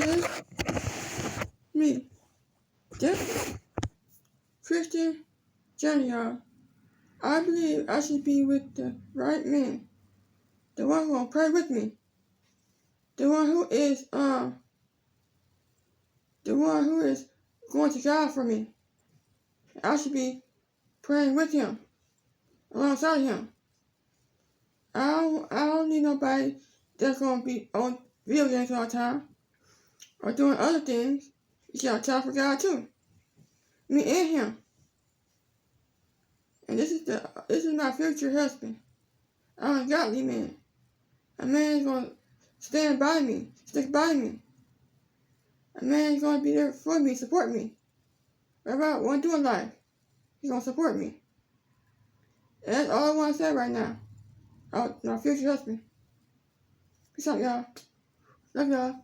is me, this Christian journey, y'all. I believe I should be with the right man, the one who will pray with me, the one who is going to God for me. I should be praying with him, alongside him. I don't need nobody that's gonna be on video games all the time or doing other things. You got time for God too. Me and him. And this is my future husband. I'm a godly man. A man is gonna stand by me, stick by me. A man is gonna be there for me, support me. Whatever I want to do in life, he's gonna support me. And that's all I want to say right now. My future husband. Peace out, y'all. Love y'all.